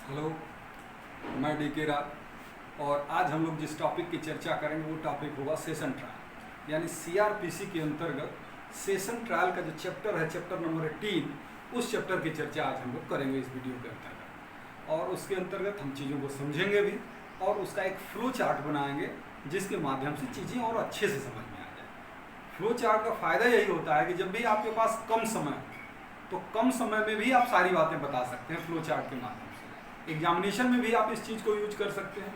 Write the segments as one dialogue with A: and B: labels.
A: Hello, मैं D के राज और आज हम लोग जिस टॉपिक की चर्चा करेंगे वो टॉपिक होगा सेशन ट्रायल, यानी सीआरपीसी के अंतर्गत सेशन ट्रायल का जो चैप्टर है, चैप्टर नंबर 18, उस चैप्टर की चर्चा आज हम लोग करेंगे इस वीडियो के अंतर्गत। और उसके अंतर्गत हम चीज़ों को समझेंगे भी और उसका एक फ्लो चार्ट बनाएंगे जिसके माध्यम से चीज़ें और अच्छे से समझ में आ जाए। फ्लो चार्ट का फ़ायदा यही होता है कि जब भी आपके पास कम समय तो कम समय में भी आप सारी बातें बता सकते हैं फ्लो चार्ट के माध्यम से। एग्जामिनेशन में भी आप इस चीज़ को यूज कर सकते हैं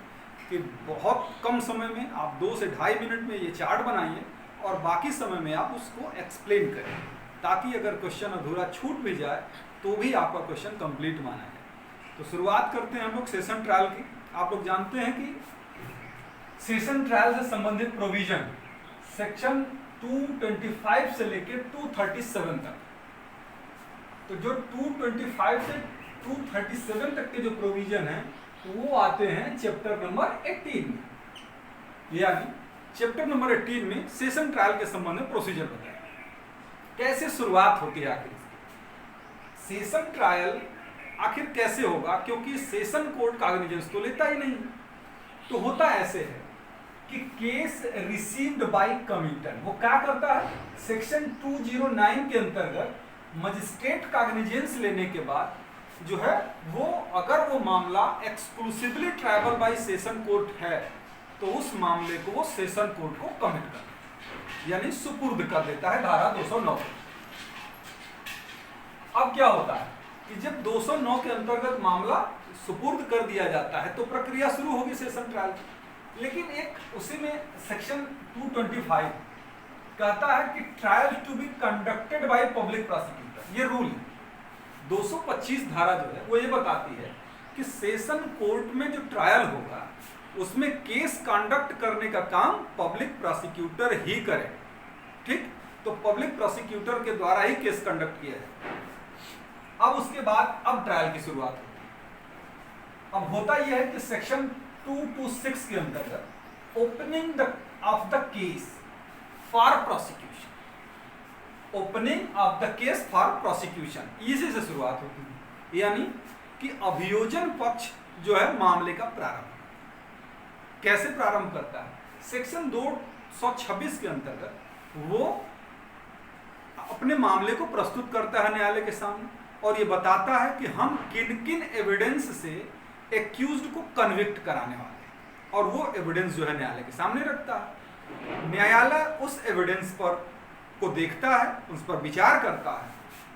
A: कि बहुत कम समय में आप 2 से ढाई मिनट में ये चार्ट बनाइए और बाकी समय में आप उसको एक्सप्लेन करें, ताकि अगर क्वेश्चन अधूरा छूट भी जाए तो भी आपका क्वेश्चन कंप्लीट माना जाए। तो शुरुआत करते हैं हम लोग सेशन ट्रायल की। आप लोग जानते हैं कि सेशन ट्रायल से संबंधित प्रोविजन सेक्शन 225 से लेकर 237 तक, तो जो 225 से 237 तक के जो प्रोविजन है वो आते हैं चैप्टर नंबर 18 में। यानी चैप्टर नंबर 18 में सेशन ट्रायल के संबंध में प्रोसीजर बताया, कैसे शुरुआत होती है आखिर सेशन ट्रायल आखिर कैसे होगा, क्योंकि सेशन कोर्ट कॉग्निजेंस तो लेता ही नहीं। तो होता ऐसे है कि केस रिसीव्ड बाय कमिटन वो क्या करता है, सेक्शन 209 के अंतर्गत मजिस्ट्रेट कॉग्निजेंस लेने के बाद जो है वो अगर वो मामला exclusively triable by session court है तो उस मामले को वो सेशन कोर्ट को कमिट कर देता है, यानी सुपुर्द कर देता है धारा 209। अब क्या होता है कि जब 209 के अंतर्गत मामला सुपुर्द कर दिया जाता है तो प्रक्रिया शुरू होगी सेशन ट्रायल की। लेकिन एक उसी में सेक्शन 225 कहता है कि trial to be conducted by public prosecutor, ये रूल है। 225 धारा जो है वो ये बताती है कि सेशन कोर्ट में जो ट्रायल होगा उसमें केस कंडक्ट करने का काम पब्लिक प्रोसिक्यूटर ही करे। ठीक, तो पब्लिक प्रोसिक्यूटर के द्वारा ही केस कंडक्ट किया है। अब उसके बाद अब ट्रायल की शुरुआत होती है। अब होता यह है कि सेक्शन 226 के अंतर्गत opening of the case for prosecution, opening of the case for prosecution, इसी से शुरुआत होती है। यानी कि अभियोजन पक्ष जो है मामले का प्रारंभ कैसे प्रारंभ करता है, सेक्शन 226 के अंतर्गत वो अपने मामले को प्रस्तुत करता है न्यायालय के सामने और ये बताता है कि हम किन किन एविडेंस से एक्यूज्ड को कन्विक्ट कराने वाले हैं, और वो एविडेंस जो है न्यायालय के सामने रखता है। न्यायालय उस एविडेंस पर को देखता है, उस पर विचार करता है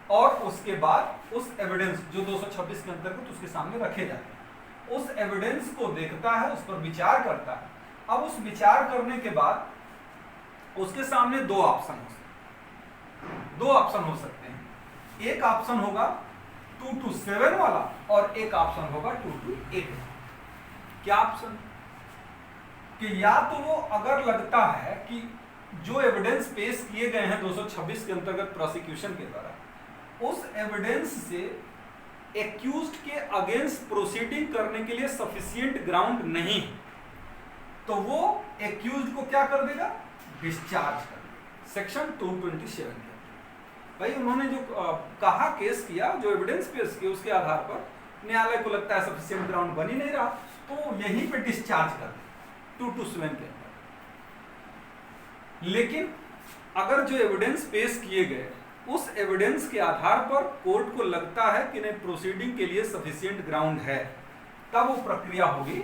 A: और उसके बाद उस एविडेंस जो 226 के अंतर्गत उसके सामने रखे जाते हैं, उस एविडेंस को देखता है, उस पर विचार करता है। अब उस विचार करने के बाद उसके सामने दो ऑप्शन हो सकते हैं। एक ऑप्शन होगा 227 वाला और एक ऑप्शन होगा 228 वाला। क्या ऑप्शन कि या तो वो अगर लगता है कि जो एविडेंस पेश किए गए हैं 226 के अंतर्गत प्रोसिक्यूशन के द्वारा, उस एविडेंस से एक्यूज्ड के अगेंस्ट प्रोसीडिंग करने के लिए सफिशिएंट ग्राउंड नहीं है, तो वो एक्यूज्ड को क्या कर देगा, डिस्चार्ज कर देगा। सेक्शन 227 के भाई उन्होंने जो कहा, केस किया, जो एविडेंस पेश किया, उसके आधार पर न्यायालय को लगता है सफिशिएंट ग्राउंड बन ही नहीं रहा, तो यहीं पे डिस्चार्ज कर देगा 227 के अंदर। लेकिन अगर जो एविडेंस पेश किए गए उस एविडेंस के आधार पर कोर्ट को लगता है कि नहीं प्रोसीडिंग के लिए सफिशिएंट ग्राउंड है, तब वो प्रक्रिया होगी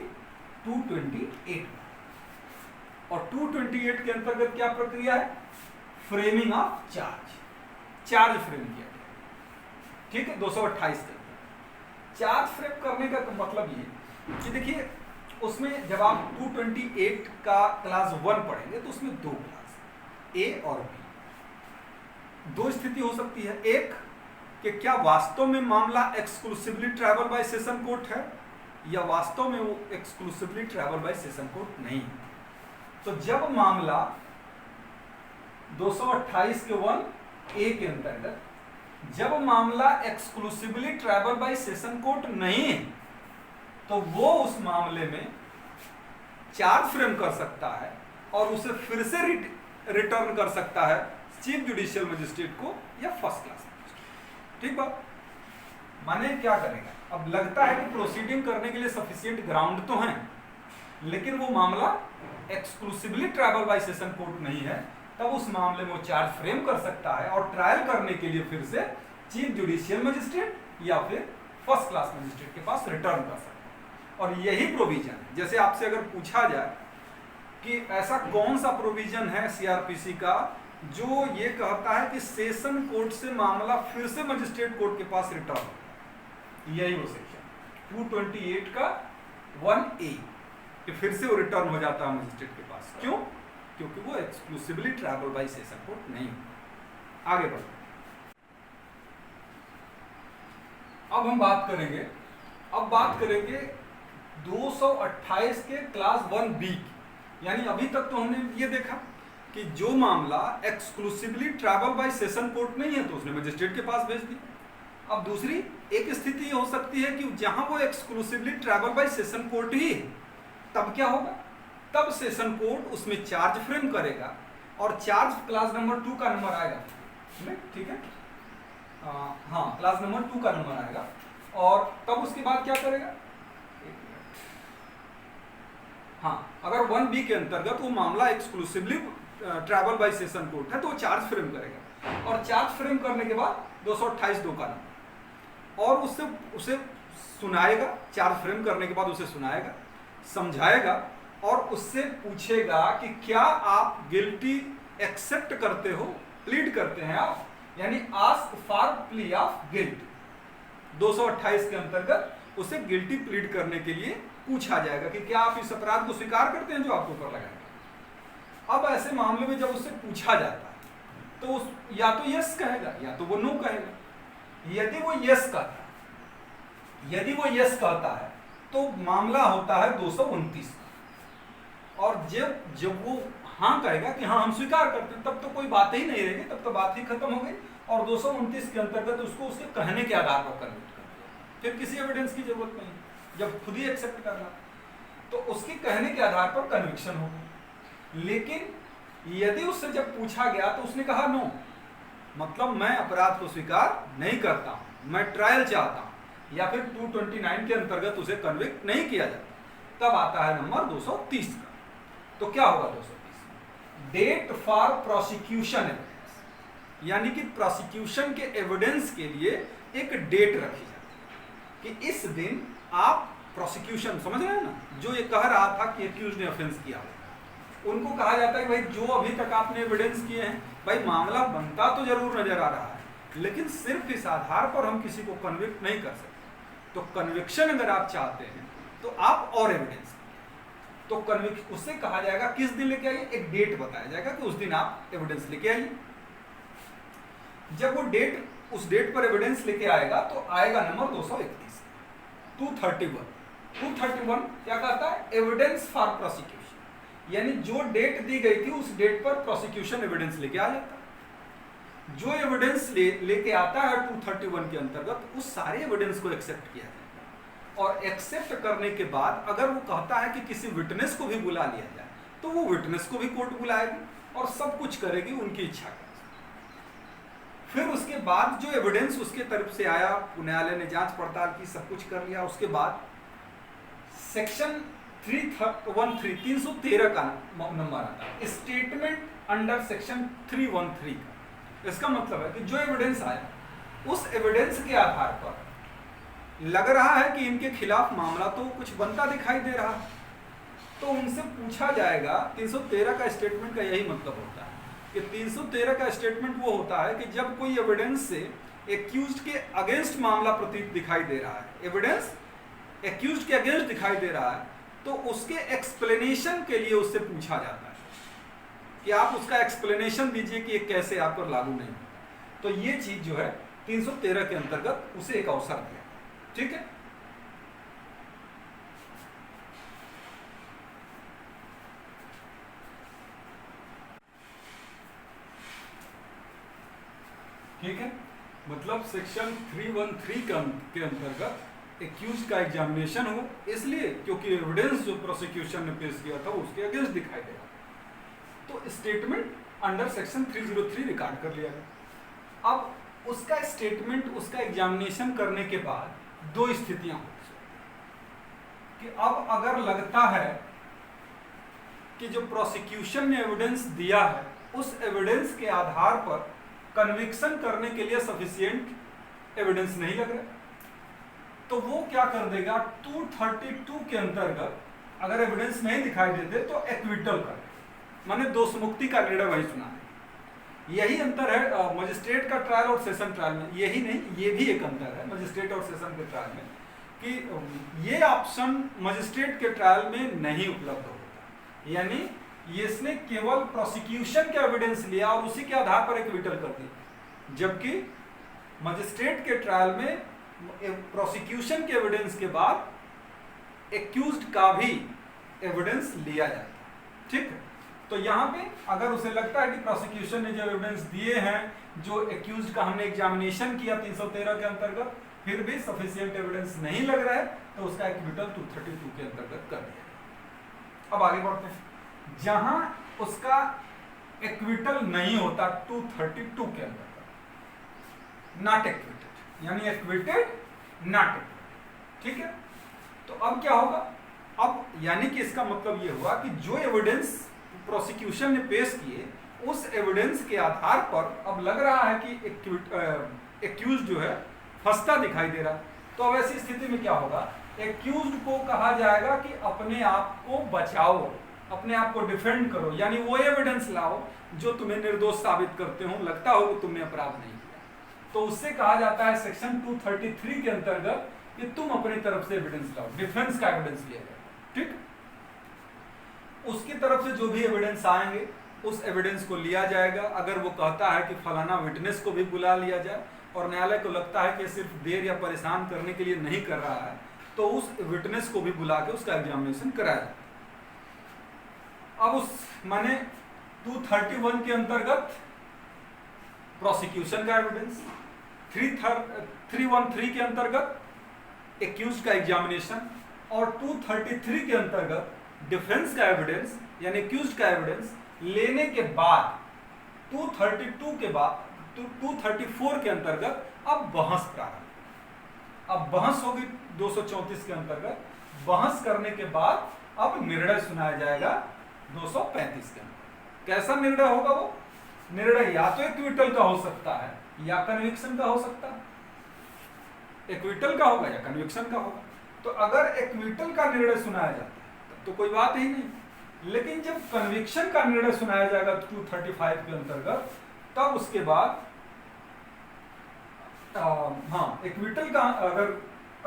A: 228। और 228 के अंतर्गत क्या प्रक्रिया है, फ्रेमिंग ऑफ चार्ज फ्रेम किया गया। ठीक है, 228 के अंदर चार्ज फ्रेम करने का मतलब ये कि देखिए उसमें जब आप 228 का क्लास 1 पढ़ेंगे तो उसमें दो क्लास ए और बी, दो स्थिति हो सकती है। एक कि क्या वास्तव में मामला exclusively triable by session court है या वास्तव में वो exclusively triable by session court नहीं है। तो जब मामला 228 के 1A के अंतर्गत जब मामला exclusively triable by session court नहीं है तो वो उस मामले में चार्ज फ्रेम कर सकता है और उसे फिर से रिटर्न कर सकता है चीफ जुडिशियल मजिस्ट्रेट को या फर्स्ट क्लास मजिस्ट्रेट। ठीक बात, माने क्या करेगा अब लगता है कि प्रोसीडिंग करने के लिए सफिशिएंट ग्राउंड तो हैं, लेकिन वो मामला exclusively triable by session court नहीं है, तब उस मामले में वो चार्ज फ्रेम कर सकता है और ट्रायल करने के लिए फिर से चीफ जुडिशियल मजिस्ट्रेट या फिर फर्स्ट क्लास मजिस्ट्रेट के पास रिटर्न कर सकता है। और यही प्रोविजन है, जैसे आपसे अगर पूछा जाए कि ऐसा कौन सा प्रोविजन है सीआरपीसी का जो ये कहता है कि सेशन कोर्ट से मामला फिर से मजिस्ट्रेट कोर्ट के पास रिटर्न हो, यही वो सेक्शन 228 का 1A कि फिर से वो रिटर्न हो जाता है मजिस्ट्रेट के पास। क्यों? क्योंकि वो exclusively triable by session court नहीं है। आगे बढ़ो, अब हम बात करेंगे 228 के क्लास 1B की। यानी अभी तक तो हमने ये देखा कि जो मामला exclusively triable by session court नहीं है तो उसने मजिस्ट्रेट के पास भेज दिया। अब दूसरी एक स्थिति हो सकती है कि जहां वो exclusively triable by session court ही है, तब क्या होगा? तब सेशन कोर्ट उसमें चार्ज फ्रेम करेगा और चार्ज क्लास नंबर 2 का नंबर आएगा, ठीक है, हाँ क्लास नंबर 2 का नंबर आएगा। और तब उसके बाद क्या करेगा? हाँ, अगर 1B के अंतर्गत वो मामला exclusively triable by session court है तो वो चार्ज फ्रेम करेगा और चार्ज फ्रेम करने के बाद 228(2) का नंबर और उसे सुनाएगा। चार्ज फ्रेम करने के बाद उसे सुनाएगा, समझाएगा और उससे पूछेगा कि क्या आप गिल्टी एक्सेप्ट करते हो, प्लीड करते हैं आप, यानी ask for plea of guilt. 228 के अंतर्गत उसे गिल्टी प्लीड करने के लिए पूछा जाएगा कि क्या आप इस अपराध को स्वीकार करते हैं जो आपके ऊपर लगाया गया। अब ऐसे मामले में जब उससे पूछा जाता है तो या तो यस कहेगा या तो वो नो कहेगा। यदि वो यस कहता है तो मामला होता है 229 का, और जब वो हाँ कहेगा कि हाँ हम स्वीकार करते हैं, तब तो कोई बात ही नहीं रहेगी, तब तो बात ही खत्म हो गई और 229 के अंतर्गत उसको उसके कहने के आधार पर कन्विक्ट कर दिया। फिर किसी एविडेंस की जरूरत नहीं, जब खुद ही एक्सेप्ट करना तो उसके कहने के आधार पर कन्विक्शन होगा। लेकिन यदि उससे जब पूछा गया तो उसने कहा नो, मतलब मैं अपराध को स्वीकार नहीं करता हूं, मैं ट्रायल चाहता हूं, या फिर 229 के अंतर्गत उसे कन्विक्ट नहीं किया जाता, तब आता है नंबर 230 का। तो क्या होगा 230? डेट फॉर प्रोसिक्यूशन एविडेंस, यानी कि प्रोसिक्यूशन के एविडेंस के लिए एक डेट रखी जाती है कि इस दिन आप प्रोसिक्यूशन, समझ रहे हैं ना, जो ये कह रहा था कि एक्यूज ने ऑफेंस किया, उनको कहा जाता है कि भाई जो अभी तक आपने एविडेंस किए हैं, भाई मामला बनता तो जरूर नजर आ रहा है लेकिन सिर्फ इस आधार पर हम किसी को कन्विक्ट नहीं कर सकते। तो कन्विक्शन अगर आप चाहते हैं तो आप और एविडेंस, तो कन्विक्शन उससे कहा जाएगा किस दिन लेके आइए, एक डेट बताया जाएगा कि उस दिन आप एविडेंस लेके आइए। जब वो डेट, उस डेट पर एविडेंस लेके आएगा तो आएगा नंबर 231। 231 क्या कहता है? एविडेंस फॉर प्रोसिक्यूशन, यानी जो डेट दी गई थी उस डेट पर प्रोसिक्यूशन एविडेंस लेके आ जाता है। जो एविडेंस लेके आता है 231 के अंतर्गत उस सारे एविडेंस को एक्सेप्ट किया जाएगा और एक्सेप्ट करने के बाद अगर वो कहता है कि किसी विटनेस को भी बुला लिया जाए तो वो विटनेस को भी कोर्ट बुलाएगी और सब कुछ करेगी उनकी इच्छा का। फिर उसके बाद जो एविडेंस उसके तरफ से आया, न्यायालय ने जांच पड़ताल की, सब कुछ कर लिया, उसके बाद सेक्शन 313 का नंबर आता है, स्टेटमेंट अंडर सेक्शन 313 का। इसका मतलब है कि जो एविडेंस आया उस एविडेंस के आधार पर लग रहा है कि इनके खिलाफ मामला तो कुछ बनता दिखाई दे रहा है, तो उनसे पूछा जाएगा। 313 का स्टेटमेंट का यही मतलब होता है कि 313 का स्टेटमेंट वो होता है कि जब कोई एविडेंस से एक्यूज्ड के अगेंस्ट मामला प्रतीत दिखाई दे रहा है, एविडेंस एक्यूज्ड के अगेंस्ट दिखाई दे रहा है, तो उसके एक्सप्लेनेशन के लिए उससे पूछा जाता है कि आप उसका एक्सप्लेनेशन दीजिए कि ये कैसे आप पर लागू नहीं होता। तो ये चीज जो है 313 के अंतर्गत उसे एक अवसर दिया, ठीक है। ठीक है, मतलब सेक्शन 313 के अंतर्गत एक्यूज का एग्जामिनेशन हो, इसलिए क्योंकि एविडेंस जो प्रोसिक्यूशन ने पेश किया था उसके अगेंस्ट दिखाई देगा, तो स्टेटमेंट अंडर सेक्शन 303 रिकॉर्ड कर लिया गया। अब उसका स्टेटमेंट, उसका एग्जामिनेशन करने के बाद दो स्थितियां हो कि अब अगर लगता है कि जो प्रोसिक्यूशन ने एविडेंस दिया है उस एविडेंस के आधार पर कन्विक्शन करने के लिए सफिशिएंट एविडेंस नहीं लग रहा, तो वो क्या कर देगा, 232 के अंतर्गत अगर एविडेंस नहीं दिखाई देते तो एक्विटल कर, माने दोषमुक्ति का निर्णय वही सुना है। यही अंतर है मजिस्ट्रेट का ट्रायल और सेशन ट्रायल में। यही नहीं, ये भी एक अंतर है मजिस्ट्रेट और सेशन के ट्रायल में कि ये ऑप्शन मजिस्ट्रेट के ट्रायल में नहीं उपलब्ध होता, यानी इसने केवल प्रोसिक्यूशन का एविडेंस लिया और उसी के आधार पर एक्विटल कर दिया, जबकि मजिस्ट्रेट के ट्रायल में प्रोसिक्यूशन के एविडेंस के बाद एक्यूज्ड का भी एविडेंस लिया जाता है। ठीक है, तो यहाँ पे अगर उसे लगता है कि प्रोसिक्यूशन ने जो एविडेंस दिए हैं, जो एक्यूज्ड का हमने एग्जामिनेशन किया 313 के अंतर्गत, फिर भी सफिशिएंट एविडेंस नहीं लग रहा है, तो उसका एक्विटल 232 के अंतर्गत कर दिया। अब आगे बढ़ते हैं, जहां उसका एक्विटल नहीं होता 232 के अंतर्गत, नॉट एक्विटेड, यानी एक्विटेड नॉट एक्विटेड। ठीक है, तो अब क्या होगा, अब यानी कि इसका मतलब यह हुआ कि जो एविडेंस प्रोसिक्यूशन ने पेश किए उस एविडेंस के आधार पर अब लग रहा है कि एक्यूज जो है फंसता दिखाई दे रहा। तो अब ऐसी स्थिति में क्या होगा, एक्यूज को कहा जाएगा कि अपने आप को बचाओ, अपने आप को डिफेंड करो, यानी वो एविडेंस लाओ जो तुम्हें निर्दोष साबित करते हो, लगता हो कि तुमने अपराध नहीं किया। तो उससे कहा जाता है सेक्शन 233 के अंतर्गत कि तुम अपनी तरफ से एविडेंस लाओ, डिफेंस का एविडेंस लिया जाए। ठीक, उसकी तरफ से जो भी एविडेंस आएंगे उस एविडेंस को लिया जाएगा। अगर वो कहता है कि फलाना विटनेस को भी बुला लिया जाए और न्यायालय को लगता है कि सिर्फ देर या परेशान करने के लिए नहीं कर रहा है, तो उस विटनेस को भी बुला के उसका एग्जामिनेशन कराया जाए। अब उस माने 231 के अंतर्गत प्रोसिक्यूशन का एविडेंस, 313 के अंतर्गत एक्यूज का एग्जामिनेशन और 233 के अंतर्गत डिफेंस का एविडेंस यानी एक्यूज का एविडेंस लेने के बाद 232 के बाद 234 के अंतर्गत अब बहस प्रारंभ। अब बहस होगी 234 के अंतर्गत, बहस करने के बाद अब निर्णय सुनाया जाएगा 235 के अंदर। कैसा निर्णय होगा, वो निर्णय या तो एक्विटल का हो सकता है या कन्विक्शन का हो सकता है। एक्विटल का होगा या कन्विक्शन का होगा। तो अगर एक्विटल का निर्णय सुनाया जाता है तो कोई बात ही नहीं, लेकिन जब कन्विक्शन का निर्णय सुनाया जाएगा 235 के अंतर्गत, तब उसके बाद एक्विटल का अगर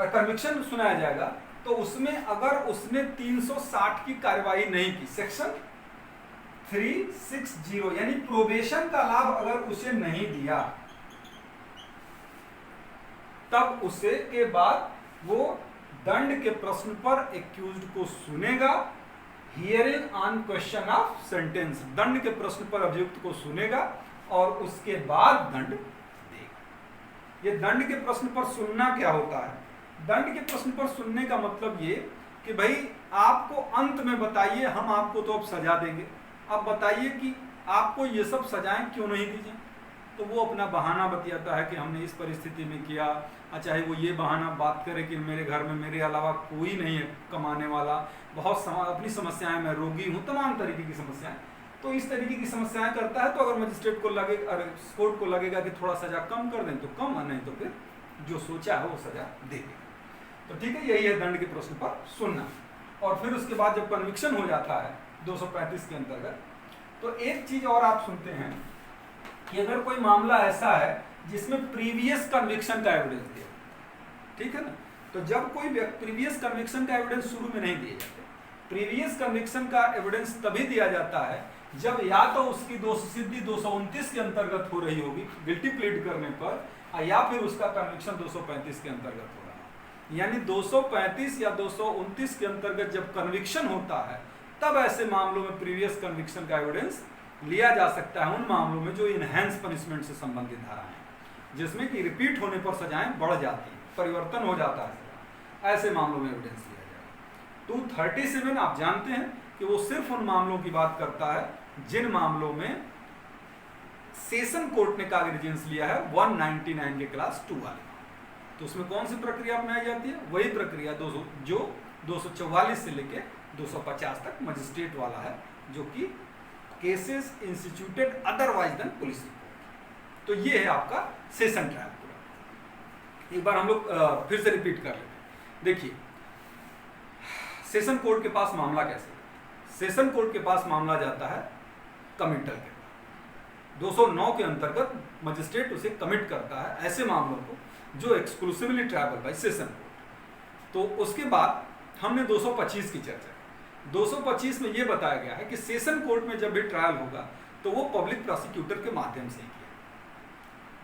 A: कन्विक्शन सुनाया जाएगा तो उसमें अगर उसने 360 की कार्यवाही नहीं की, सेक्शन 360 यानी प्रोबेशन का लाभ अगर उसे नहीं दिया, तब उसे के बाद वो दंड के प्रश्न पर एक्यूज्ड को सुनेगा, hearing on question of sentence, दंड के प्रश्न पर अभियुक्त को सुनेगा और उसके बाद दंड देगा। ये दंड के प्रश्न पर सुनना क्या होता है, दंड के प्रश्न पर सुनने का मतलब ये कि भाई आपको अंत में बताइए, हम आपको तो अब सजा देंगे, अब बताइए कि आपको ये सब सजाएं क्यों नहीं दी जाए। तो वो अपना बहाना बतियाता है कि हमने इस परिस्थिति में किया, चाहे वो ये बहाना बात करे कि मेरे घर में मेरे अलावा कोई नहीं है कमाने वाला, बहुत अपनी समस्याएं, मैं रोगी हूँ, तमाम तरीके की समस्याएं। तो इस तरीके की समस्याएं करता है, तो अगर मजिस्ट्रेट को लगेगा, कोर्ट को लगेगा कि थोड़ा सजा कम कर दें तो कम, नहीं तो फिर जो सोचा है वो सजा दे देगा। तो ठीक है, यही है दंड के प्रश्न पर सुनना। और फिर उसके बाद जब कन्विक्शन हो जाता है 235 के अंतर्गत, तो एक चीज और आप सुनते हैं कि अगर कोई मामला ऐसा है जिसमें प्रीवियस कन्विक्शन का एविडेंस दिया, ठीक है ना, तो जब कोई प्रीवियस कन्विक्शन का एविडेंस शुरू में नहीं दिए जाते, प्रीवियस कन्विक्शन का एविडेंस तभी दिया जाता है जब या तो उसकी दोष सिद्धि 229 के अंतर्गत हो रही होगी गिल्टी प्लीड करने पर, या फिर उसका कन्विक्शन 235 के अंतर्गत हो रहा है। यानी 235 या 229 के अंतर्गत जब कन्विक्शन होता है, तब ऐसे मामलों में प्रीवियस कन्विक्शन का एविडेंस लिया जा सकता है, उन मामलों में जो इनहेंस पनिशमेंट से संबंधित धाराएं हैं, जिसमें कि रिपीट होने पर सजाएं बढ़ जाती हैं, परिवर्तन हो जाता है, ऐसे मामलों में एविडेंस लिया जाएगा। 237 आप जानते हैं कि वो सिर्फ उन मामलों की बात करता है जिन मामलों में सेशन कोर्ट ने कागनिजेंस लिया है 199 के क्लास 2 वाले। तो उसमें कौन सी प्रक्रिया अपनाई जाती है? वही प्रक्रिया जो 244 से लेके 250 तक मजिस्ट्रेट वाला है, जो कि cases instituted otherwise than police report. तो ये है आपका सेशन ट्रायल पूरा। एक बार हम लोग फिर से रिपीट कर लेते हैं। देखिए, सेशन कोर्ट के पास मामला कैसे? सेशन कोर्ट के पास मामला जाता है कमिटल के 209 के अंतर्गत मजिस्ट्रेट उसे कमिट करता है ऐसे मामलों को जो exclusively triable by session court. तो उसके बाद हमने 225 की चर्चा की। 225 में यह बताया गया है कि सेशन कोर्ट में जब भी ट्रायल होगा तो वो पब्लिक प्रोसिक्यूटर के माध्यम से ही किया।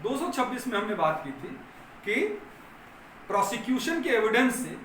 A: 226 में हमने बात की थी कि प्रोसिक्यूशन के एविडेंस से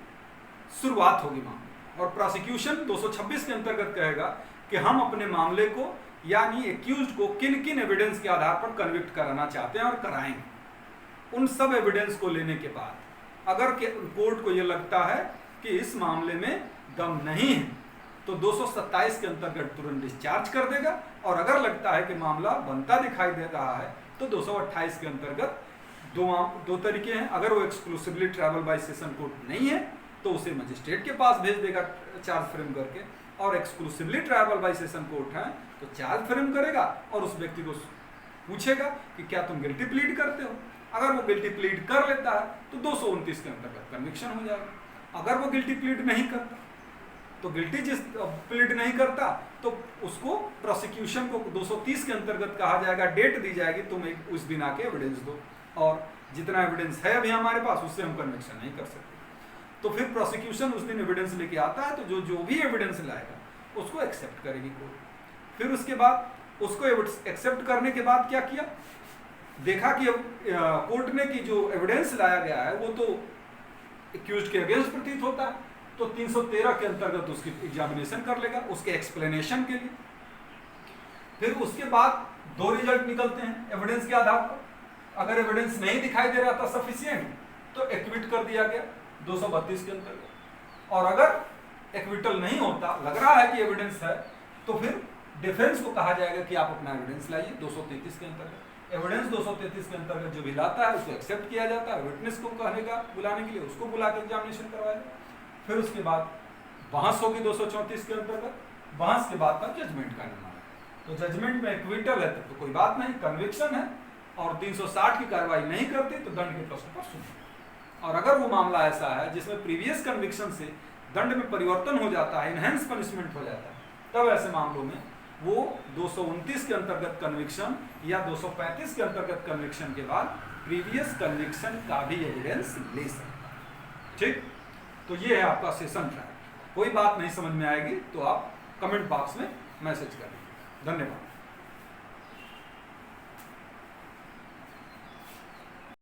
A: शुरुआत होगी मामले, और प्रोसिक्यूशन 226 के अंतर्गत कहेगा कि हम अपने मामले को यानी एक्यूज्ड को किन किन एविडेंस के आधार पर कन्विक्ट कराना चाहते हैं और कराएंगे। उन सब एविडेंस को लेने के बाद अगर कोर्ट को यह लगता है कि इस मामले में दम नहीं है तो 227 के अंतर्गत तुरंत डिस्चार्ज कर देगा, और अगर लगता है कि मामला बनता दिखाई दे रहा है तो 228 के अंतर्गत दो तरीके हैं। अगर वो exclusively triable by session court नहीं है तो उसे मजिस्ट्रेट के पास भेज देगा चार्ज फ्रेम करके, और exclusively triable by session court है तो चार्ज फ्रेम करेगा और उस व्यक्ति को पूछेगा कि क्या तुम गिल्टी प्लीड करते हो। अगर वो गिल्टी प्लीड कर लेता है तो 229 के अंतर्गत कन्विक्शन हो जाएगा। अगर वो गिल्टी प्लीड नहीं करता तो गिल्टी जिस प्लीड नहीं करता तो उसको प्रोसिक्यूशन को 230 के अंतर्गत कहा जाएगा, डेट दी जाएगी, तुम उस दिन आके एविडेंस दो, और जितना एविडेंस है अभी हमारे पास उससे हम कन्विक्शन नहीं कर सकते। तो फिर प्रोसिक्यूशन उस दिन एविडेंस लेके आता है, तो जो भी एविडेंस लाएगा उसको एक्सेप्ट करेगी कोर्ट। फिर उसके बाद उसको एक्सेप्ट करने के बाद क्या किया, देखा कि कोर्ट ने कि जो एविडेंस लाया गया है वो तो एक्यूज्ड के अगेंस्ट प्रतीत होता है, तो 313 के अंतर्गत उसकी एग्जामिनेशन कर लेगा उसके एक्सप्लेनेशन के लिए। फिर उसके बाद दो रिजल्ट निकलते हैं एविडेंस के आधार पर। अगर एविडेंस नहीं दिखाई दे रहा था सफिशिएंट तो एक्विट कर दिया गया 232 के अंतर्गत, और अगर एक्विटल नहीं होता, लग रहा है कि एविडेंस है, तो फिर डिफेंस को कहा जाएगा कि आप अपना एविडेंस लाइए 233 के अंतर्गत। एविडेंस 233 के अंतर्गत जो भी लाता है उसको एक्सेप्ट किया जाता है, विटनेस को कहेगा बुलाने के लिए, उसको बुला के एग्जामिनेशन करवाएगा। फिर उसके बाद बहस होगी 234 के अंतर्गत, बहस के बाद तक जजमेंट का निर्माण। तो जजमेंट में एक्विटल है तो कोई बात नहीं, कन्विक्शन है, और 360 की कार्रवाई नहीं करती तो दंड के प्रश्न पर सुनिए। और अगर वो मामला ऐसा है जिसमें प्रीवियस कन्विक्शन से दंड में परिवर्तन हो जाता है, इनहेंस पनिशमेंट हो जाता है, तब ऐसे मामलों में वो 229 के अंतर्गत कन्विक्शन या 235 के अंतर्गत कन्विक्शन के बाद प्रीवियस कन्विक्शन का भी एविडेंस ले सकता है। ठीक, तो ये है आपका सेशन ट्रायल। कोई बात नहीं समझ में आएगी तो आप कमेंट बॉक्स में मैसेज कर दीजिए। धन्यवाद।